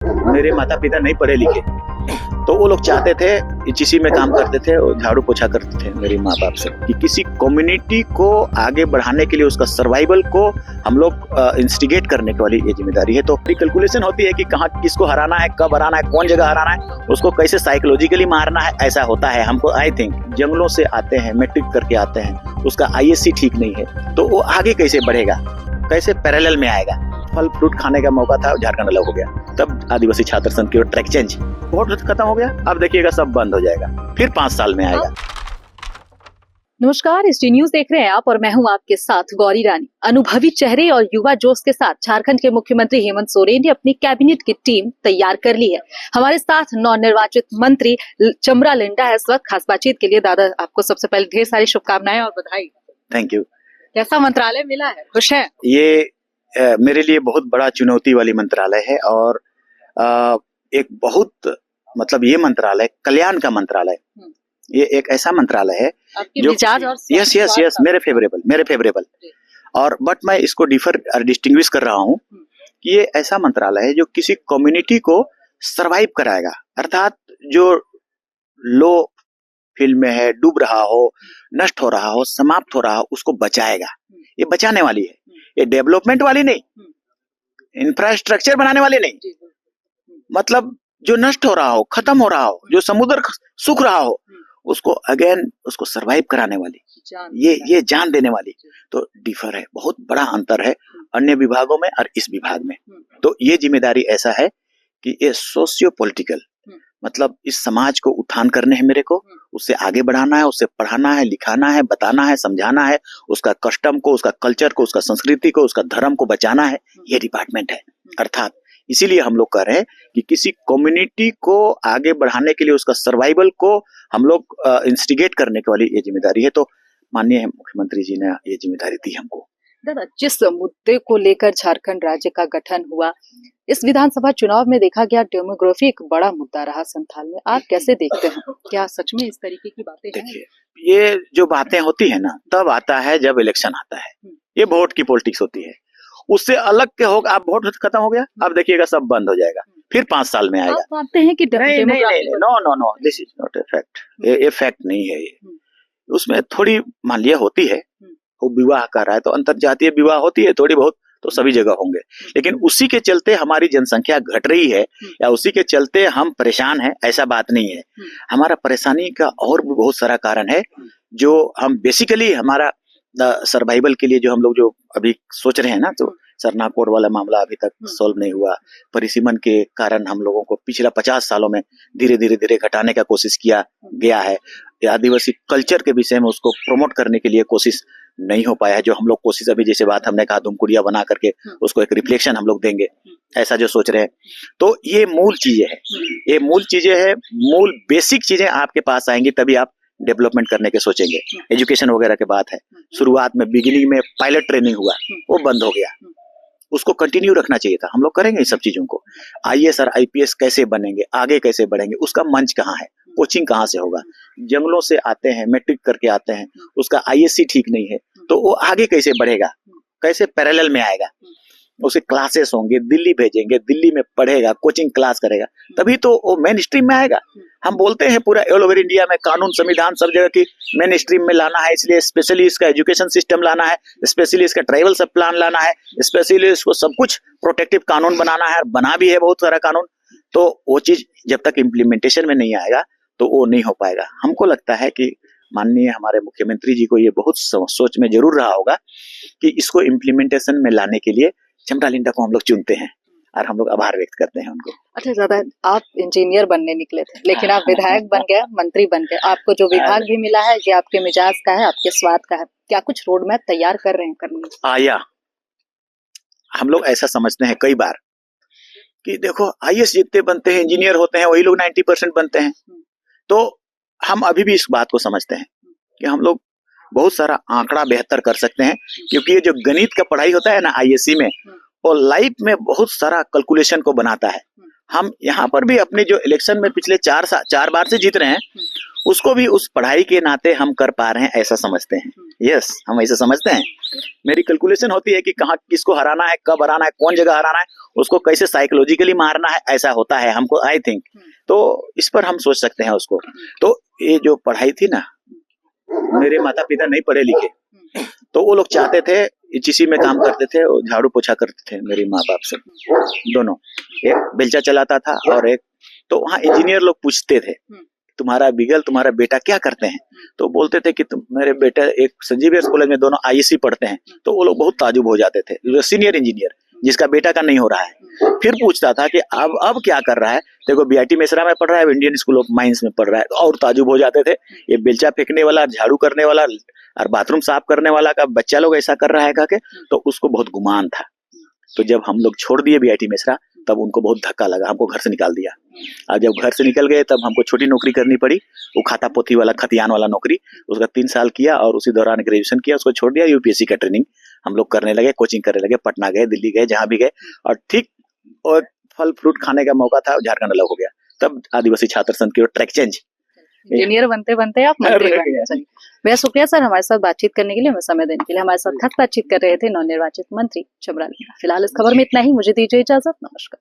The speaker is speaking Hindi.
मेरे माता पिता नहीं पढ़े लिखे, तो वो लोग चाहते थे एचईसी में काम करते थे और झाड़ू पोछा करते थे मेरे माँ बाप से कि किसी कम्युनिटी को आगे बढ़ाने के लिए उसका सर्वाइवल को हम लोग इंस्टिगेट करने की वाली ये जिम्मेदारी है। तो कैलकुलेशन होती है कि कहाँ किसको हराना है, कब हराना है, कौन जगह हराना है, उसको कैसे साइकोलॉजिकली मारना है, ऐसा होता है। हमको आई थिंक जंगलों से आते हैं, मैट्रिक करके आते हैं, उसका आईएससी ठीक नहीं है तो वो आगे कैसे बढ़ेगा, कैसे पैरेलल में आएगा। फल फ्रूट खाने का मौका था, झारखंड अलग हो गया, तब आदिवासी छात्र संघ की ओर ट्रैक चेंज, वोट खत्म हो गया, अब देखिएगा सब बंद हो जाएगा, फिर 5 साल में आएगा। नमस्कार, ST न्यूज देख रहे हैं आप और मैं हूं आपके साथ गौरी रानी। अनुभवी चेहरे और युवा जोश के साथ झारखंड के मुख्यमंत्री हेमंत सोरेन ने अपनी कैबिनेट की टीम तैयार कर ली है। हमारे साथ नवनिर्वाचित मंत्री चमरा लिंडा है इस वक्त। खास बातचीत के लिए दादा आपको सबसे पहले ढेर सारी शुभकामनाएं और बधाई। Thank you. कैसा मंत्रालय मिला है, खुश है? ये मेरे लिए बहुत बड़ा चुनौती वाली मंत्रालय है और एक बहुत मतलब ये मंत्रालय कल्याण का मंत्रालय, ये एक ऐसा मंत्रालय है जो यस मेरे फेवरेबल और बट मैं इसको डिस्टिंग्विश कर रहा हूँ कि ये ऐसा मंत्रालय है जो किसी कम्युनिटी को सरवाइव कराएगा, अर्थात जो लो फील्ड में है, डूब रहा हो, नष्ट हो रहा हो, समाप्त हो रहा हो, उसको बचाएगा। ये बचाने वाली है, ये डेवलपमेंट वाली नहीं, इंफ्रास्ट्रक्चर बनाने वाली नहीं, मतलब जो नष्ट हो रहा हो, खत्म हो रहा हो, जो समुद्र सूख रहा हो, उसको अगेन उसको सरवाइव कराने वाली, ये जान देने वाली। तो डिफर है, बहुत बड़ा अंतर है अन्य विभागों में और इस विभाग में। तो ये जिम्मेदारी ऐसा है कि ये सोशियो पॉलिटिकल, मतलब इस समाज को उत्थान करने हैं मेरे को, उससे आगे बढ़ाना है, उससे पढ़ाना है, लिखाना है, बताना है, समझाना है, उसका कस्टम को, उसका कल्चर को, उसका संस्कृति को, उसका धर्म को बचाना है, ये डिपार्टमेंट है। अर्थात इसीलिए हम लोग कह रहे हैं कि किसी कम्युनिटी को आगे बढ़ाने के लिए उसका सर्वाइवल को हम लोग इंस्टिगेट करने की वाली ये जिम्मेदारी है। तो माननीय मुख्यमंत्री जी ने ये जिम्मेदारी दी हमको। दादा, जिस मुद्दे को लेकर झारखंड राज्य का गठन हुआ, इस विधानसभा चुनाव में देखा गया डेमोग्राफी एक बड़ा मुद्दा रहा संथाल में, आप कैसे देखते हैं? क्या सच में इस तरीके की बातें हैं? देखिए, ये जो बातें होती है ना, तब आता है जब इलेक्शन आता है, ये वोट की पॉलिटिक्स होती है। उससे अलग के होगा, आप वोट खत्म हो गया, अब देखिएगा सब बंद हो जाएगा, फिर 5 साल में आएगा। आप मानते हैं कि no, this is not a fact, ये फैक्ट नहीं है। ये उसमें थोड़ी मान लिया होती है, वो विवाह कर रहा है तो अंतरजातीय विवाह होती है थोड़ी बहुत, तो सभी जगह होंगे, लेकिन उसी के चलते हमारी जनसंख्या घट रही है या उसी के चलते हम परेशान हैं, ऐसा बात नहीं है। हमारा परेशानी का और भी बहुत सारा कारण है, जो हम बेसिकली हमारा सर्वाइवल के लिए जो हम लोग जो अभी सोच रहे हैं ना, तो सरना कोड वाला मामला अभी तक सॉल्व नहीं हुआ। परिसीमन के कारण हम लोगों को पिछला 50 सालों में धीरे धीरे घटाने का कोशिश किया गया है। आदिवासी कल्चर के विषय में उसको प्रमोट करने के लिए कोशिश नहीं हो पाया है। जो हम लोग कोशिश अभी जैसे बात हमने कहा धूमकुड़िया बना करके उसको एक रिफ्लेक्शन हम लोग देंगे, ऐसा जो सोच रहे हैं, तो ये मूल चीजें हैं, ये मूल चीजें हैं, मूल बेसिक चीजें आपके पास आएंगी तभी आप डेवलपमेंट करने के सोचेंगे। एजुकेशन वगैरह के बात है, शुरुआत में बिगिनिंग में पायलट ट्रेनिंग हुआ, वो बंद हो गया, उसको कंटिन्यू रखना चाहिए था। हम लोग करेंगे इस सब चीजों को। आईएएस और आईपीएस कैसे बनेंगे, आगे कैसे बढ़ेंगे, उसका मंच कहाँ है, कोचिंग कहाँ से होगा। जंगलों से आते हैं, मैट्रिक करके आते हैं, उसका आईएससी ठीक नहीं है तो वो आगे कैसे बढ़ेगा, कैसे पैरेलल में आएगा। उसे क्लासेस होंगे, दिल्ली भेजेंगे, दिल्ली में पढ़ेगा, कोचिंग क्लास करेगा, तभी तो वो मेन स्ट्रीम में आएगा। हम बोलते हैं पूरा ऑल ओवर इंडिया में कानून संविधान सब जगह की मेन स्ट्रीम में लाना है, इसलिए स्पेशली इसका एजुकेशन सिस्टम लाना है, स्पेशली इसका ट्राइबल सब प्लान लाना है, स्पेशली इसको सब कुछ प्रोटेक्टिव कानून बनाना है, बना भी है बहुत सारा कानून। तो वो चीज जब तक इम्प्लीमेंटेशन में नहीं आएगा तो वो नहीं हो पाएगा। हमको लगता है कि माननीय हमारे मुख्यमंत्री जी को ये बहुत सोच में जरूर रहा होगा कि इसको इम्प्लीमेंटेशन में लाने के लिए चमरा लिंडा को हम लोग चुनते हैं और हम लोग आभार व्यक्त करते हैं उनको। अच्छा दादा, आप इंजीनियर बनने निकले थे लेकिन आप विधायक बन गए, मंत्री बन गए, आपको जो विभाग भी मिला है ये आपके मिजाज का है, आपके स्वाद का है। क्या कुछ रोड मैप तैयार कर रहे हैं करने? आया हम लोग ऐसा समझते हैं कई बार कि देखो आईएएस जितने बनते हैं, इंजीनियर होते हैं, वही लोग 90% बनते हैं। तो हम अभी भी इस बात को समझते हैं कि हम लोग बहुत सारा आंकड़ा बेहतर कर सकते हैं, क्योंकि ये जो गणित का पढ़ाई होता है ना आईएससी में, वो लाइफ में बहुत सारा कैलकुलेशन को बनाता है। हम यहाँ पर भी अपने जो इलेक्शन में पिछले 4 बार से जीत रहे हैं, उसको भी उस पढ़ाई के नाते हम कर पा रहे हैं, ऐसा समझते हैं। यस, हम ऐसे समझते हैं। मेरी कैलकुलेशन होती है कि कहाँ किसको हराना है, कब हराना है, कौन जगह हराना है, उसको कैसे साइकोलॉजिकली मारना है, ऐसा होता है हमको, आई थिंक। तो इस पर हम सोच सकते हैं उसको। तो ये जो पढ़ाई थी ना, मेरे माता पिता नहीं पढ़े लिखे, तो वो लोग चाहते थे, एचईसी में काम करते थे, और झाड़ू पोछा करते थे मेरे माँ बाप सब दोनों। एक बेलचा चलाता था और एक, तो वहाँ इंजीनियर लोग पूछते थे तुम्हारा बिगल, तुम्हारा बेटा क्या करते हैं? तो बोलते थे कि तुम, मेरे बेटा एक संजीव कॉलेज में दोनों आईएससी पढ़ते हैं। तो वो लोग बहुत ताजुब हो जाते थे, जो सीनियर इंजीनियर जिसका बेटा का नहीं हो रहा है। फिर पूछता था कि अब क्या कर रहा है? देखो बीआईटी मेसरा में पढ़ रहा है, इंडियन स्कूल ऑफ माइंस में पढ़ रहा है। तो और ताजुब हो जाते थे, ये बेलचा फेंकने वाला, झाड़ू करने वाला और बाथरूम साफ करने वाला का बच्चा लोग ऐसा कर रहा है करके। तो उसको बहुत गुमान था। तो जब हम लोग छोड़ दिए बीआईटी मेसरा, तब उनको बहुत धक्का लगा, हमको घर से निकाल दिया। और जब घर से निकल गए तब हमको छोटी नौकरी करनी पड़ी, वो खाता पोथी वाला, खतियान वाला नौकरी। उसका 3 साल किया और उसी दौरान ग्रेजुएशन किया, उसको छोड़ दिया। यूपीएससी का ट्रेनिंग हम लोग करने लगे, कोचिंग करने लगे, पटना गए, दिल्ली गए, जहां भी गए। और ठीक और फल फ्रूट खाने का मौका था, झारखंड अलग हो गया। तब आदिवासी छात्र संघ की ट्रैक चेंज, इंजीनियर बनते बनते आप मंत्री बन गए। बेहद शुक्रिया सर हमारे साथ बातचीत करने के लिए, हमें समय देने के लिए। हमारे साथ खास बातचीत कर रहे थे नवनिर्वाचित मंत्री चमरा मीणा। फिलहाल इस खबर में इतना ही, मुझे दीजिए इजाजत, नमस्कार।